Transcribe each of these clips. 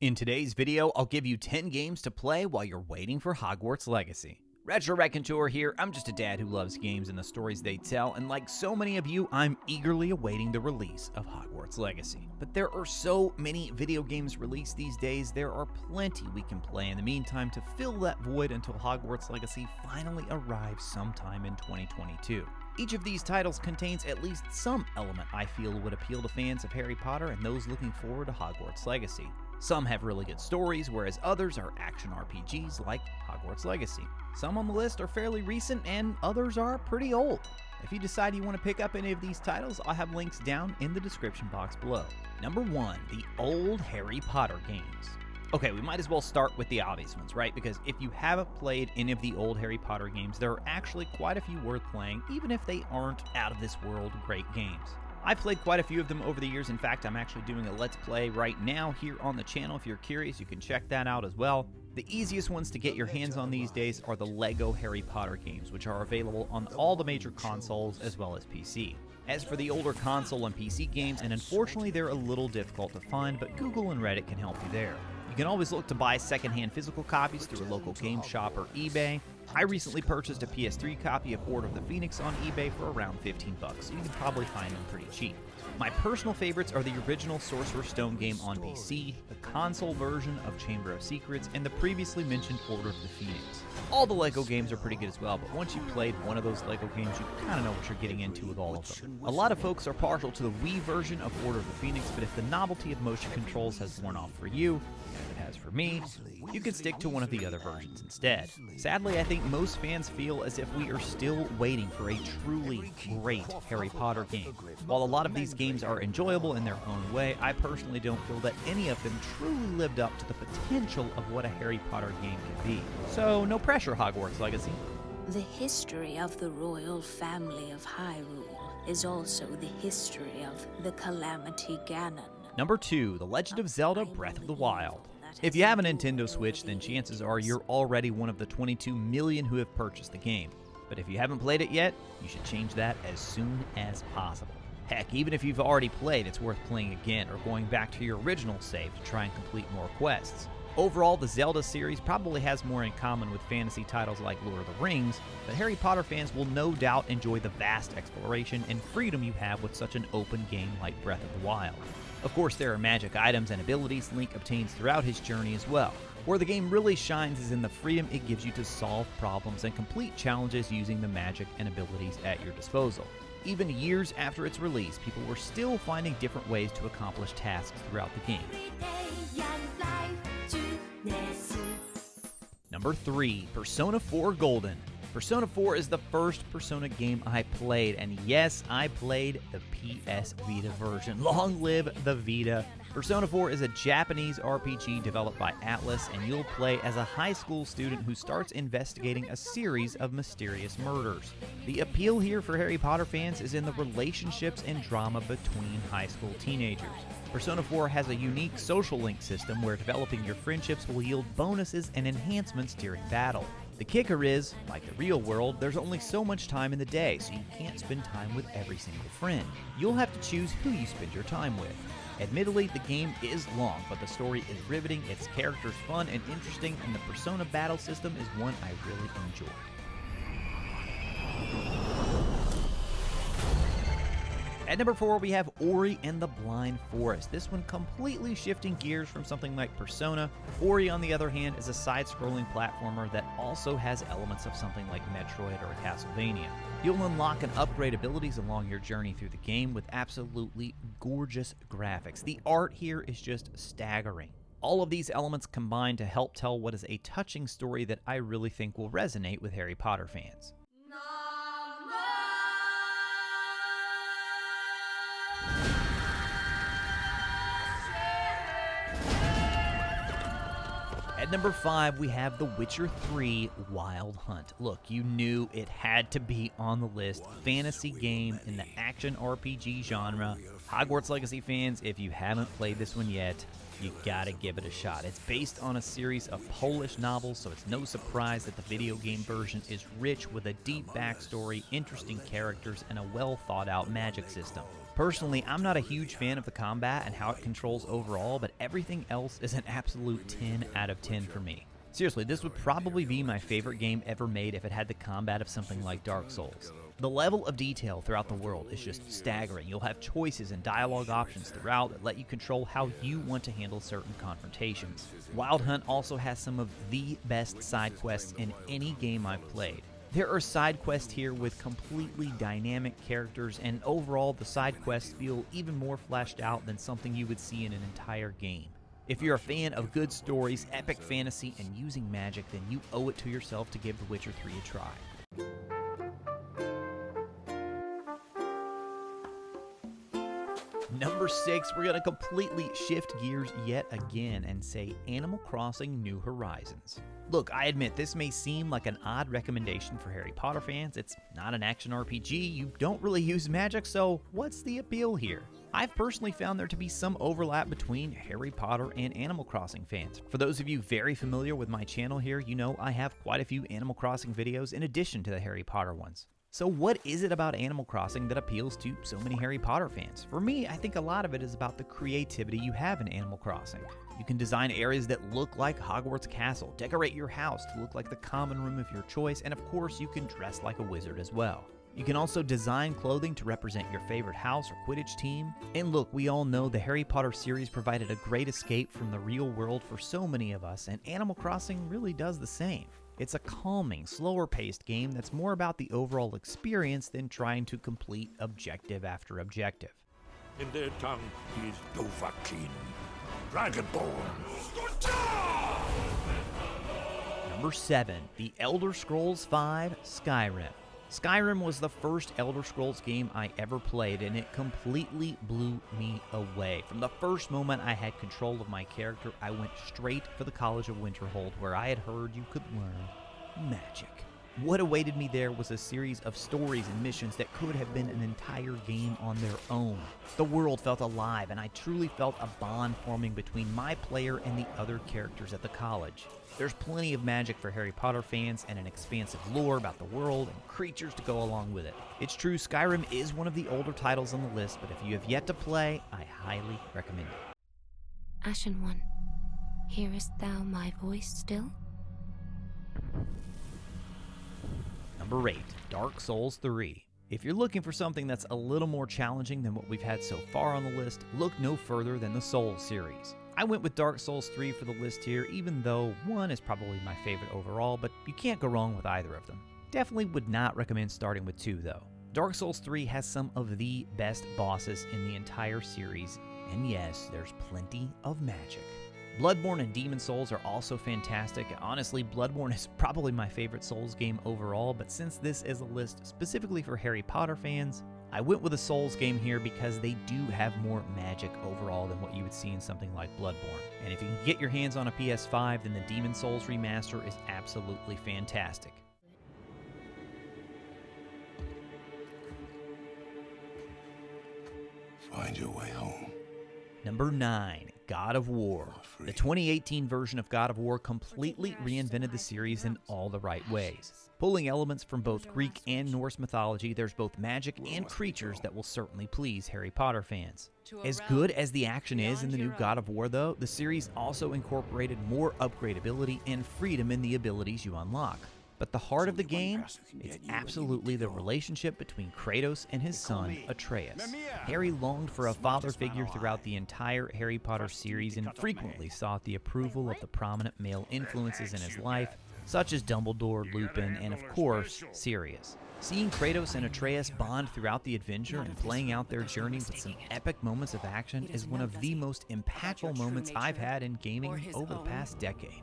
In today's video, I'll give you 10 games to play while you're waiting for Hogwarts Legacy. Retro Raconteur here. I'm just a dad who loves games and the stories they tell, and like so many of you, I'm eagerly awaiting the release of Hogwarts Legacy. But there are so many video games released these days, there are plenty we can play in the meantime to fill that void until Hogwarts Legacy finally arrives sometime in 2022. Each of these titles contains at least some element I feel would appeal to fans of Harry Potter and those looking forward to Hogwarts Legacy. Some have really good stories, whereas others are action RPGs like Hogwarts Legacy. Some on the list are fairly recent and others are pretty old. If you decide you want to pick up any of these titles, I'll have links down in the description box below. Number 1, the old Harry Potter games. Okay, we might as well start with the obvious ones, right? Because if you haven't played any of the old Harry Potter games, there are actually quite a few worth playing, even if they aren't out of this world great games. I've played quite a few of them over the years. In fact, I'm actually doing a Let's Play right now here on the channel. If you're curious, you can check that out as well. The easiest ones to get your hands on these days are the Lego Harry Potter games, which are available on all the major consoles as well as PC. As for the older console and PC games, and unfortunately they're a little difficult to find, but Google and Reddit can help you there. You can always look to buy secondhand physical copies through a local game shop or eBay. I recently purchased a PS3 copy of Order of the Phoenix on eBay for around 15 bucks, so you can probably find them pretty cheap. My personal favorites are the original Sorcerer's Stone game on PC, the console version of Chamber of Secrets, and the previously mentioned Order of the Phoenix. All the Lego games are pretty good as well, but once you've played one of those Lego games, you kind of know what you're getting into with all of them. A lot of folks are partial to the Wii version of Order of the Phoenix, but if the novelty of motion controls has worn off for you, as it has for me, you can stick to one of the other versions instead. Sadly, I think most fans feel as if we are still waiting for a truly great Harry Potter game. While a lot of these games are enjoyable in their own way, I personally don't feel that any of them truly lived up to the potential of what a Harry Potter game can be. So, no pressure, Hogwarts Legacy. The history of the royal family of Hyrule is also the history of the Calamity Ganon. Number 2, The Legend of Zelda Breath of the Wild. If you have a Nintendo Switch, then chances are you're already one of the 22 million who have purchased the game. But if you haven't played it yet, you should change that as soon as possible. Heck, even if you've already played, it's worth playing again or going back to your original save to try and complete more quests. Overall, the Zelda series probably has more in common with fantasy titles like Lord of the Rings, but Harry Potter fans will no doubt enjoy the vast exploration and freedom you have with such an open game like Breath of the Wild. Of course, there are magic items and abilities Link obtains throughout his journey as well. Where the game really shines is in the freedom it gives you to solve problems and complete challenges using the magic and abilities at your disposal. Even years after its release, people were still finding different ways to accomplish tasks throughout the game. Number 3, Persona 4 Golden. Persona 4 is the first Persona game I played, and yes, I played the PS Vita version. Long live the Vita! Persona 4 is a Japanese RPG developed by Atlus, and you'll play as a high school student who starts investigating a series of mysterious murders. The appeal here for Harry Potter fans is in the relationships and drama between high school teenagers. Persona 4 has a unique social link system where developing your friendships will yield bonuses and enhancements during battle. The kicker is, like the real world, there's only so much time in the day, so you can't spend time with every single friend. You'll have to choose who you spend your time with. Admittedly, the game is long, but the story is riveting, its characters fun and interesting, and the Persona battle system is one I really enjoy. At number 4, we have Ori and the Blind Forest. This one completely shifting gears from something like Persona. Ori, on the other hand, is a side-scrolling platformer that also has elements of something like Metroid or Castlevania. You'll unlock and upgrade abilities along your journey through the game with absolutely gorgeous graphics. The art here is just staggering. All of these elements combine to help tell what is a touching story that I really think will resonate with Harry Potter fans. At number 5, we have The Witcher 3 Wild Hunt. Look, you knew it had to be on the list. Fantasy game in the action RPG genre. Hogwarts Legacy fans, if you haven't played this one yet, you gotta give it a shot. It's based on a series of Polish novels, so it's no surprise that the video game version is rich with a deep backstory, interesting characters, and a well thought out magic system. Personally, I'm not a huge fan of the combat and how it controls overall, but everything else is an absolute 10 out of 10 for me. Seriously, this would probably be my favorite game ever made if it had the combat of something like Dark Souls. The level of detail throughout the world is just staggering. You'll have choices and dialogue options throughout that let you control how you want to handle certain confrontations. Wild Hunt also has some of the best side quests in any game I've played. There are side quests here with completely dynamic characters, and overall the side quests feel even more fleshed out than something you would see in an entire game. If you're a fan of good stories, epic fantasy, and using magic, then you owe it to yourself to give The Witcher 3 a try. Number 6, we're going to completely shift gears yet again and say Animal Crossing New Horizons. Look, I admit this may seem like an odd recommendation for Harry Potter fans. It's not an action RPG, you don't really use magic, so what's the appeal here? I've personally found there to be some overlap between Harry Potter and Animal Crossing fans. For those of you very familiar with my channel here, you know I have quite a few Animal Crossing videos in addition to the Harry Potter ones. So what is it about Animal Crossing that appeals to so many Harry Potter fans? For me, I think a lot of it is about the creativity you have in Animal Crossing. You can design areas that look like Hogwarts Castle, decorate your house to look like the common room of your choice, and of course you can dress like a wizard as well. You can also design clothing to represent your favorite house or Quidditch team. And look, we all know the Harry Potter series provided a great escape from the real world for so many of us, and Animal Crossing really does the same. It's a calming, slower-paced game that's more about the overall experience than trying to complete objective after objective. In their tongue, he is Dovahkiin, Dragonborn. Number 7, The Elder Scrolls V: Skyrim. Skyrim was the first Elder Scrolls game I ever played, and it completely blew me away. From the first moment I had control of my character, I went straight for the College of Winterhold, where I had heard you could learn magic. What awaited me there was a series of stories and missions that could have been an entire game on their own. The world felt alive, and I truly felt a bond forming between my player and the other characters at the college. There's plenty of magic for Harry Potter fans and an expansive lore about the world and creatures to go along with it. It's true, Skyrim is one of the older titles on the list, but if you have yet to play, I highly recommend it. Ashen One, hearest thou my voice still? Number 8, Dark Souls 3. If you're looking for something that's a little more challenging than what we've had so far on the list, look no further than the Souls series. I went with Dark Souls 3 for the list here, even though 1 is probably my favorite overall, but you can't go wrong with either of them. Definitely would not recommend starting with 2 though. Dark Souls 3 has some of the best bosses in the entire series, and yes, there's plenty of magic. Bloodborne and Demon Souls are also fantastic. Honestly, Bloodborne is probably my favorite Souls game overall, but since this is a list specifically for Harry Potter fans, I went with a Souls game here because they do have more magic overall than what you would see in something like Bloodborne. And if you can get your hands on a PS5, then the Demon Souls remaster is absolutely fantastic. Find your way home. Number 9, God of War. The 2018 version of God of War completely reinvented the series in all the right ways. Pulling elements from both Greek and Norse mythology, there's both magic and creatures that will certainly please Harry Potter fans. As good as the action is in the new God of War though, the series also incorporated more upgradability and freedom in the abilities you unlock. But the heart of the game, it's absolutely the relationship between Kratos and his son, Atreus. Harry longed for a father figure throughout the entire Harry Potter series and frequently sought the approval of the prominent male influences in his life, such as Dumbledore, Lupin, and of course, Sirius. Seeing Kratos and Atreus bond throughout the adventure and playing out their journey with some epic moments of action is one of the most impactful moments I've had in gaming over the past decade.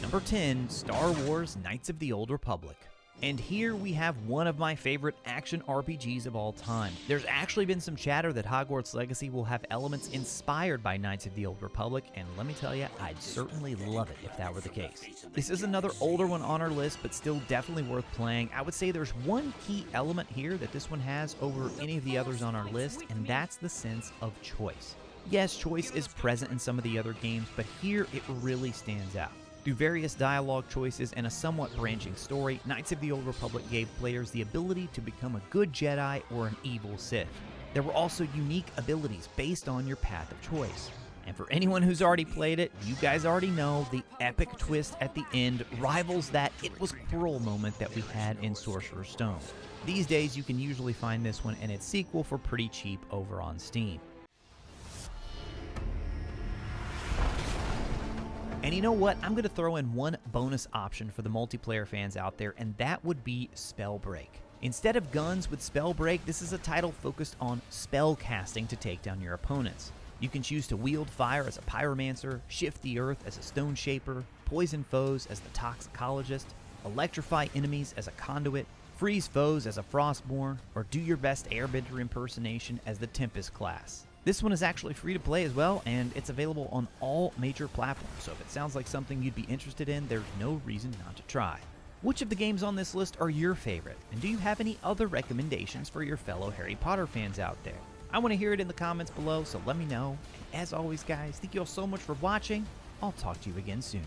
Number 10, Star Wars Knights of the Old Republic. And here we have one of my favorite action RPGs of all time. There's actually been some chatter that Hogwarts Legacy will have elements inspired by Knights of the Old Republic, and let me tell you, I'd certainly love it if that were the case. This is another older one on our list, but still definitely worth playing. I would say there's one key element here that this one has over any of the others on our list, and that's the sense of choice. Yes, choice is present in some of the other games, but here it really stands out. Through various dialogue choices and a somewhat branching story, Knights of the Old Republic gave players the ability to become a good Jedi or an evil Sith. There were also unique abilities based on your path of choice. And for anyone who's already played it, you guys already know the epic twist at the end rivals that "it was cruel" moment that we had in Sorcerer's Stone. These days, you can usually find this one and its sequel for pretty cheap over on Steam. And you know what? I'm going to throw in one bonus option for the multiplayer fans out there, and that would be SPELLBREAK. Instead of guns with SPELLBREAK, this is a title focused on spell casting to take down your opponents. You can choose to wield fire as a pyromancer, shift the earth as a stone shaper, poison foes as the toxicologist, electrify enemies as a conduit, freeze foes as a frostborn, or do your best airbender impersonation as the Tempest class. This one is actually free to play as well, and it's available on all major platforms, so if it sounds like something you'd be interested in, there's no reason not to try. Which of the games on this list are your favorite, and do you have any other recommendations for your fellow Harry Potter fans out there? I want to hear it in the comments below, so let me know. And as always, guys, thank you all so much for watching. I'll talk to you again soon.